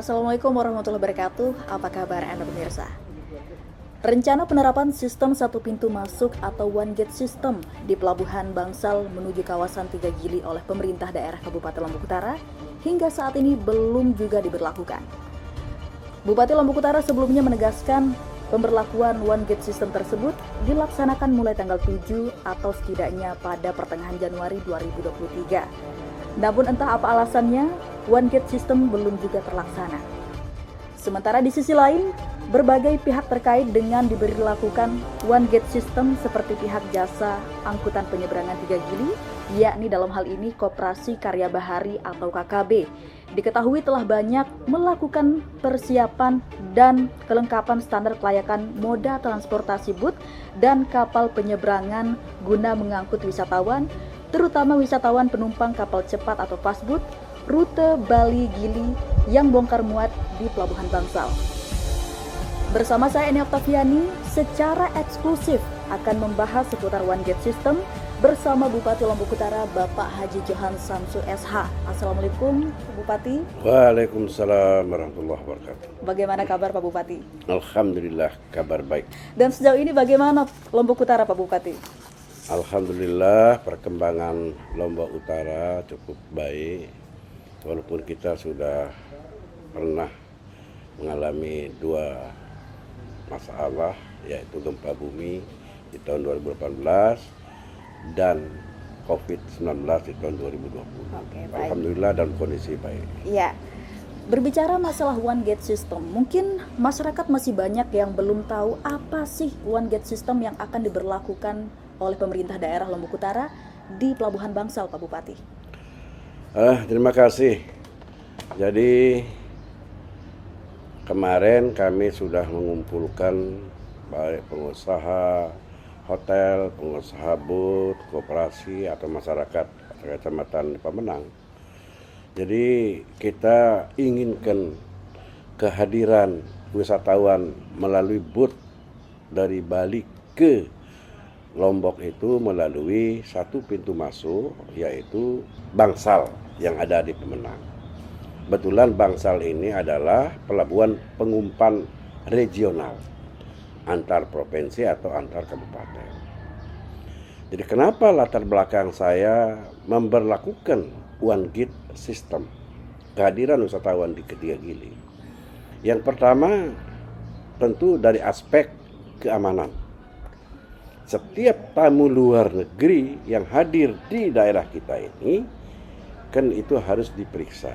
Assalamualaikum warahmatullahi wabarakatuh. Apa kabar Anda pemirsa? Rencana penerapan sistem satu pintu masuk atau one gate system di Pelabuhan Bangsal menuju kawasan Tiga Gili oleh pemerintah daerah Kabupaten Lombok Utara hingga saat ini belum juga diberlakukan. Bupati Lombok Utara sebelumnya menegaskan pemberlakuan one gate system tersebut dilaksanakan mulai tanggal 7 atau setidaknya pada pertengahan Januari 2023. Namun entah apa alasannya, one gate system belum juga terlaksana. Sementara di sisi lain, berbagai pihak terkait dengan diberlakukan one gate system seperti pihak jasa angkutan penyeberangan Tiga Gili, yakni dalam hal ini Koperasi Karya Bahari atau KKB, diketahui telah banyak melakukan persiapan dan kelengkapan standar kelayakan moda transportasi bot dan kapal penyeberangan guna mengangkut wisatawan, terutama wisatawan penumpang kapal cepat atau fastboat rute Bali Gili yang bongkar muat di Pelabuhan Bangsal. Bersama saya Eni Oktaviani, secara eksklusif akan membahas seputar one gate system bersama Bupati Lombok Utara Bapak Haji Johan Samsu SH. Assalamualaikum Bupati. Waalaikumsalam warahmatullahi wabarakatuh. Bagaimana kabar Pak Bupati? Alhamdulillah kabar baik. Dan sejauh ini bagaimana Lombok Utara Pak Bupati? Alhamdulillah perkembangan Lombok Utara cukup baik. Walaupun kita sudah pernah mengalami dua masalah, yaitu gempa bumi di tahun 2018 dan COVID-19 di tahun 2020. Alhamdulillah dalam kondisi baik. Iya. Berbicara masalah one gate system, mungkin masyarakat masih banyak yang belum tahu apa sih one gate system yang akan diberlakukan oleh pemerintah daerah Lombok Utara di Pelabuhan Bangsal, Pak Bupati. Terima kasih. Jadi kemarin kami sudah mengumpulkan baik pengusaha hotel, pengusaha bot, koperasi atau masyarakat Kecamatan Pemenang. Jadi kita inginkan kehadiran wisatawan melalui bot dari Bali ke Lombok itu melalui satu pintu masuk, yaitu Bangsal yang ada di Pemenang. Kebetulan Bangsal ini adalah pelabuhan pengumpan regional antar provinsi atau antar kabupaten. Jadi kenapa latar belakang saya memberlakukan one gate system kehadiran wisatawan di Tiga Gili? Yang pertama tentu dari aspek keamanan. Setiap tamu luar negeri yang hadir di daerah kita ini kan itu harus diperiksa.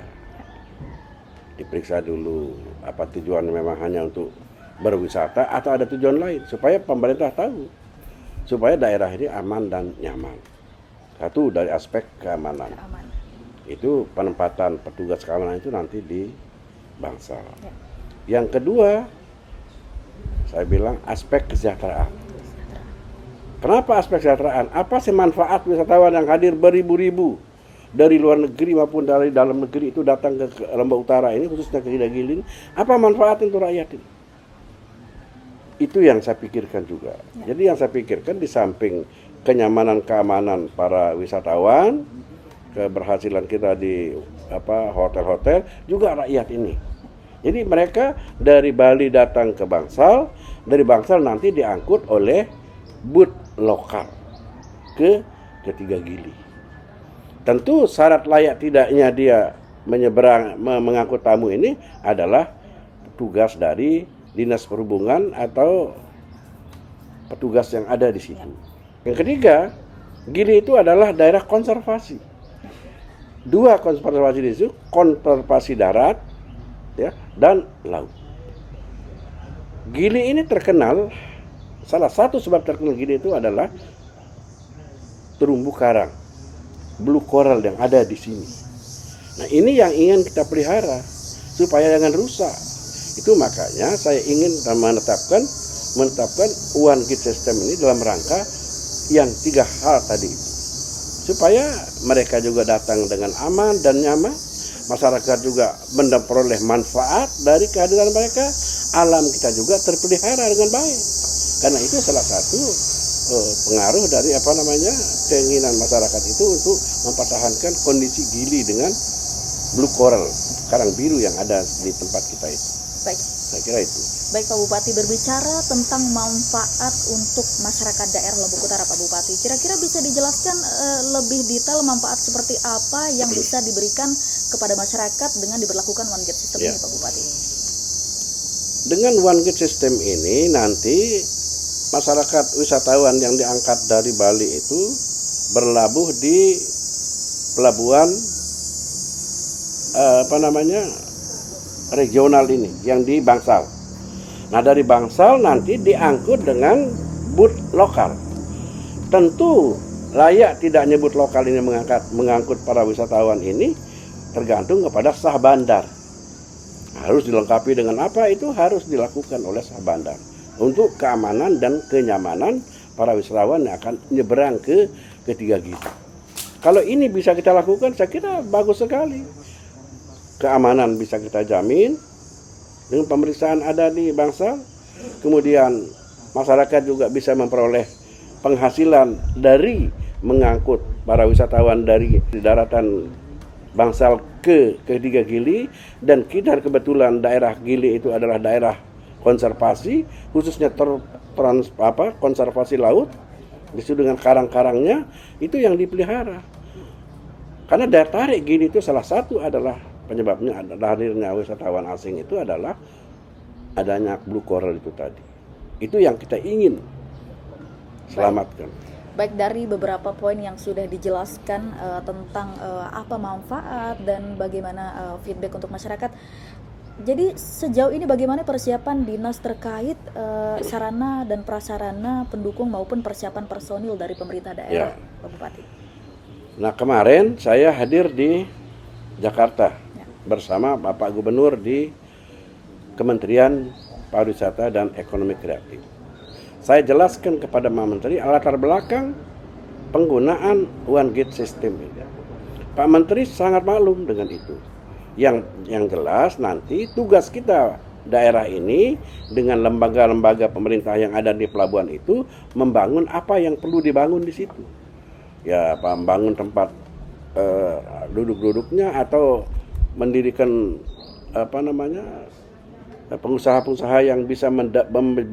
Diperiksa dulu apa tujuannya, memang hanya untuk berwisata atau ada tujuan lain, supaya pemerintah tahu, supaya daerah ini aman dan nyaman. Satu dari aspek keamanan. Itu penempatan petugas keamanan itu nanti di Bangsal. Ya. Yang kedua, saya bilang aspek kesejahteraan. Kenapa aspek kesejahteraan? Apa sih manfaat wisatawan yang hadir beribu-ribu dari luar negeri maupun dari dalam negeri itu datang ke Lombok Utara ini, khususnya ke Tiga Gili? Apa manfaat untuk rakyat ini? Itu yang saya pikirkan juga. Ya. Jadi yang saya pikirkan di samping kenyamanan keamanan para wisatawan, keberhasilan kita di hotel-hotel, juga rakyat ini. Jadi mereka dari Bali datang ke Bangsal, dari Bangsal nanti diangkut oleh bot lokal ke Tiga Gili. Tentu syarat layak tidaknya dia mengangkut tamu ini adalah tugas dari Dinas Perhubungan atau petugas yang ada di situ. Yang ketiga, Gili itu adalah daerah konservasi. Dua konservasi di situ, konservasi darat ya, dan laut. Gili ini terkenal, salah satu sebab terkenal Gili itu adalah terumbu karang, blue coral yang ada di sini. Nah, ini yang ingin kita pelihara supaya jangan rusak. Itu makanya saya ingin menetapkan one gate system ini dalam rangka yang tiga hal tadi, supaya mereka juga datang dengan aman dan nyaman, masyarakat juga memperoleh manfaat dari kehadiran mereka, alam kita juga terpelihara dengan baik. Karena itu salah satu pengaruh dari keinginan masyarakat itu untuk mempertahankan kondisi Gili dengan blue coral, karang biru yang ada di tempat kita itu. Baik. Saya kira itu. Baik Pak Bupati, berbicara tentang manfaat untuk masyarakat daerah Lombok Utara Pak Bupati, kira-kira bisa dijelaskan lebih detail manfaat seperti apa yang bisa diberikan kepada masyarakat dengan diberlakukan one gate system ini Pak Bupati? Dengan one gate system ini nanti masyarakat wisatawan yang diangkat dari Bali itu berlabuh di pelabuhan regional ini yang di Bangsal. Nah, dari Bangsal nanti diangkut dengan bus lokal. Tentu layak tidak nyebut lokal ini mengangkut para wisatawan ini tergantung kepada sah bandar. Harus dilengkapi dengan apa, itu harus dilakukan oleh sah bandar untuk keamanan dan kenyamanan para wisatawan yang akan nyeberang ke ketiga gitu. Kalau ini bisa kita lakukan, saya kira bagus sekali. Keamanan bisa kita jamin dengan pemeriksaan ada di Bangsal. Kemudian masyarakat juga bisa memperoleh penghasilan dari mengangkut para wisatawan dari daratan Bangsal ke ketiga Gili, dan kita kebetulan daerah Gili itu adalah daerah konservasi, khususnya konservasi laut, disitu dengan karang-karangnya itu yang dipelihara. Karena daya tarik Gili itu salah satu adalah penyebabnya adalah hadirnya wisatawan asing itu adalah adanya blue coral itu tadi. Itu yang kita ingin selamatkan. Baik, dari beberapa poin yang sudah dijelaskan tentang apa manfaat dan bagaimana feedback untuk masyarakat. Jadi sejauh ini bagaimana persiapan dinas terkait sarana dan prasarana pendukung maupun persiapan personil dari pemerintah daerah, Pak Bupati? Nah, kemarin saya hadir di Jakarta bersama Bapak Gubernur di Kementerian Pariwisata dan Ekonomi Kreatif. Saya jelaskan kepada Pak Menteri latar belakang penggunaan one gate system ini. Pak Menteri sangat maklum dengan itu. Yang jelas nanti tugas kita daerah ini dengan lembaga-lembaga pemerintah yang ada di pelabuhan itu membangun apa yang perlu dibangun di situ. Ya, membangun tempat duduk-duduknya atau mendirikan pengusaha-pengusaha yang bisa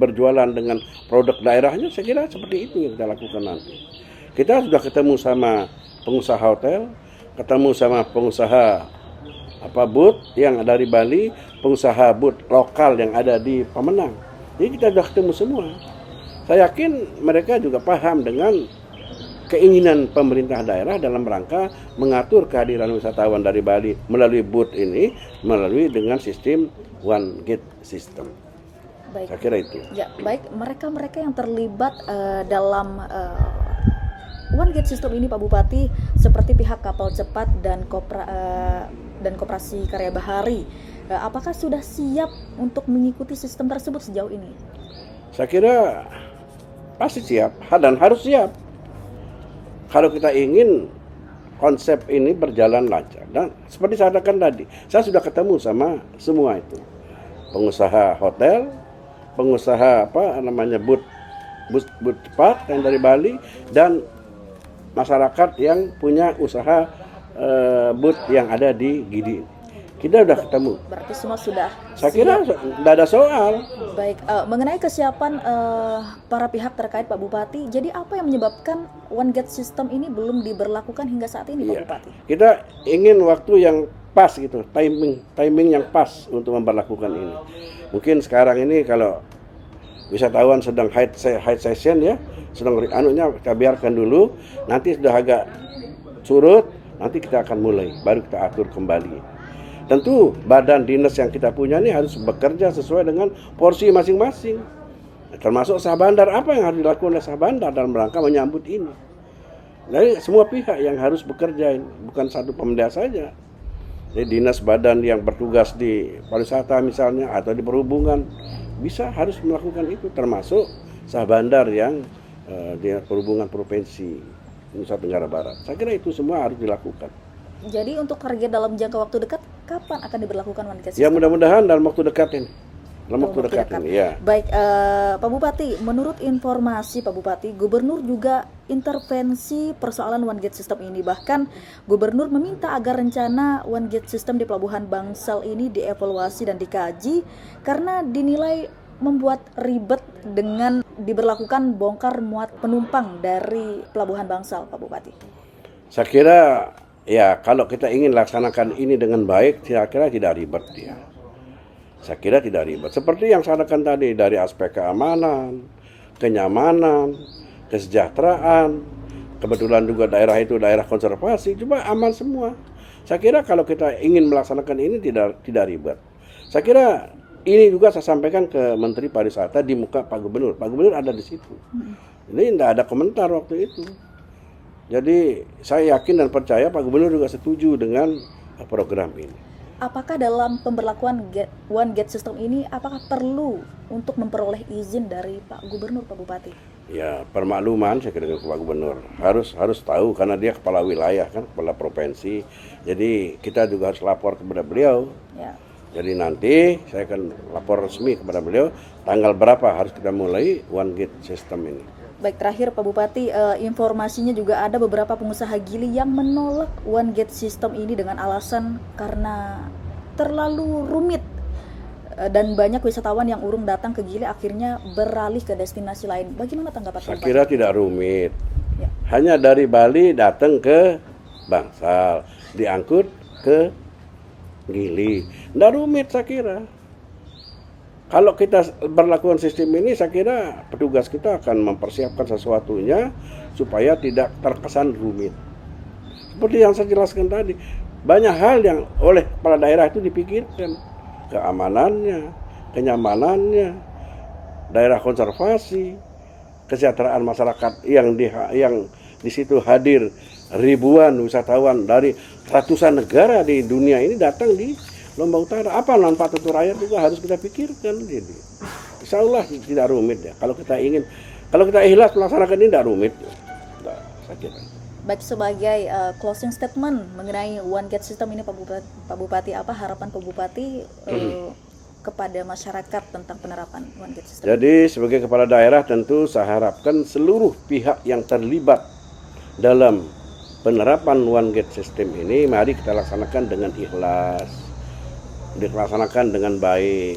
berjualan dengan produk daerahnya. Saya kira seperti itu yang kita lakukan nanti. Kita sudah ketemu sama pengusaha hotel, ketemu sama pengusaha booth yang dari Bali, pengusaha booth lokal yang ada di Pemenang. Jadi kita sudah ketemu semua. Saya yakin mereka juga paham dengan keinginan pemerintah daerah dalam rangka mengatur kehadiran wisatawan dari Bali melalui booth ini, melalui dengan sistem one gate system. Baik. Saya kira itu. Ya, baik, mereka yang terlibat dalam one gate system ini Pak Bupati, seperti pihak kapal cepat dan koperasi karya bahari, apakah sudah siap untuk mengikuti sistem tersebut sejauh ini? Saya kira pasti siap dan harus siap. Kalau kita ingin konsep ini berjalan lancar, dan seperti saya katakan tadi, saya sudah ketemu sama semua itu, pengusaha hotel, pengusaha booth cepat yang dari Bali, dan masyarakat yang punya usaha booth yang ada di Gidi. Kita sudah ketemu. Berarti semua sudah. Saya kira tidak ada soal. Baik, mengenai kesiapan para pihak terkait Pak Bupati, jadi apa yang menyebabkan one gate system ini belum diberlakukan hingga saat ini Pak Bupati? Kita ingin waktu yang pas gitu, timing yang pas untuk memberlakukan ini. Mungkin sekarang ini kalau wisatawan sedang high season ya, sedang kita biarkan dulu, nanti sudah agak surut, nanti kita akan mulai, baru kita atur kembali. Tentu badan dinas yang kita punya ini harus bekerja sesuai dengan porsi masing-masing. Termasuk sah bandar, apa yang harus dilakukan oleh sah bandar dalam rangka menyambut ini. Jadi semua pihak yang harus bekerja ini, bukan satu Pemda saja. Jadi dinas badan yang bertugas di pariwisata misalnya atau di perhubungan harus melakukan itu, termasuk sah bandar yang di perhubungan provinsi Nusa Tenggara Barat. Saya kira itu semua harus dilakukan. Jadi untuk target dalam jangka waktu dekat, kapan akan diberlakukan one gate system? Ya mudah-mudahan dalam waktu dekat ini. Lombok itu dekat ini, ya. Baik, Pak Bupati, menurut informasi Pak Bupati, Gubernur juga intervensi persoalan one gate system ini. Bahkan Gubernur meminta agar rencana one gate system di Pelabuhan Bangsal ini dievaluasi dan dikaji karena dinilai membuat ribet dengan diberlakukan bongkar muat penumpang dari Pelabuhan Bangsal, Pak Bupati. Saya kira ya kalau kita ingin laksanakan ini dengan baik, saya kira tidak ribet ya. Saya kira tidak ribet. Seperti yang saya katakan tadi, dari aspek keamanan, kenyamanan, kesejahteraan. Kebetulan juga daerah itu daerah konservasi, cuma aman semua. Saya kira kalau kita ingin melaksanakan ini tidak ribet. Saya kira ini juga saya sampaikan ke Menteri Pariwisata di muka Pak Gubernur. Pak Gubernur ada di situ. Ini tidak ada komentar waktu itu. Jadi saya yakin dan percaya Pak Gubernur juga setuju dengan program ini. Apakah dalam pemberlakuan one gate system ini, apakah perlu untuk memperoleh izin dari Pak Gubernur, Pak Bupati? Ya, permakluman saya kira dengan Pak Gubernur harus tahu karena dia kepala wilayah kan, kepala provinsi. Jadi kita juga harus lapor kepada beliau. Ya. Jadi nanti saya akan lapor resmi kepada beliau tanggal berapa harus kita mulai one gate system ini. Baik, terakhir Pak Bupati, informasinya juga ada beberapa pengusaha Gili yang menolak one gate system ini dengan alasan karena terlalu rumit dan banyak wisatawan yang urung datang ke Gili akhirnya beralih ke destinasi lain. Bagaimana tanggapan Pak Saya Bupati? kira tidak rumit. Ya. Hanya dari Bali datang ke Bangsal, diangkut ke Gili. Tidak rumit saya kira. Kalau kita berlakukan sistem ini, saya kira petugas kita akan mempersiapkan sesuatunya supaya tidak terkesan rumit. Seperti yang saya jelaskan tadi, banyak hal yang oleh kepala daerah itu dipikirkan. Keamanannya, kenyamanannya, daerah konservasi, kesejahteraan masyarakat yang di situ hadir ribuan wisatawan dari ratusan negara di dunia ini datang di Lombok Utara. Apa manfaat untuk rakyat juga harus kita pikirkan. Jadi, insya Allah tidak rumit ya. Kalau kita ikhlas melaksanakan ini tidak rumit. Nah, saya kira. Baik, sebagai closing statement mengenai one gate system ini Pak Bupati, apa harapan Pak Bupati kepada masyarakat tentang penerapan one gate system? Jadi sebagai kepala daerah tentu saya harapkan seluruh pihak yang terlibat dalam penerapan one gate system ini mari kita laksanakan dengan ikhlas. Dilaksanakan dengan baik,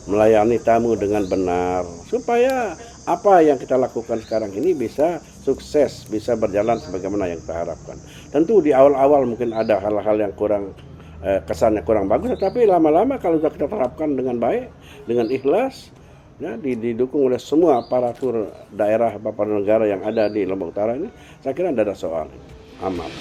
melayani tamu dengan benar, supaya apa yang kita lakukan sekarang ini bisa sukses, bisa berjalan sebagaimana yang kita harapkan. Tentu di awal-awal mungkin ada hal-hal yang kesannya kurang bagus, tetapi lama-lama kalau sudah kita terapkan dengan baik, dengan ikhlas, ya, didukung oleh semua aparatur daerah, aparatur negara yang ada di Lombok Utara ini, saya kira tidak ada soal, aman.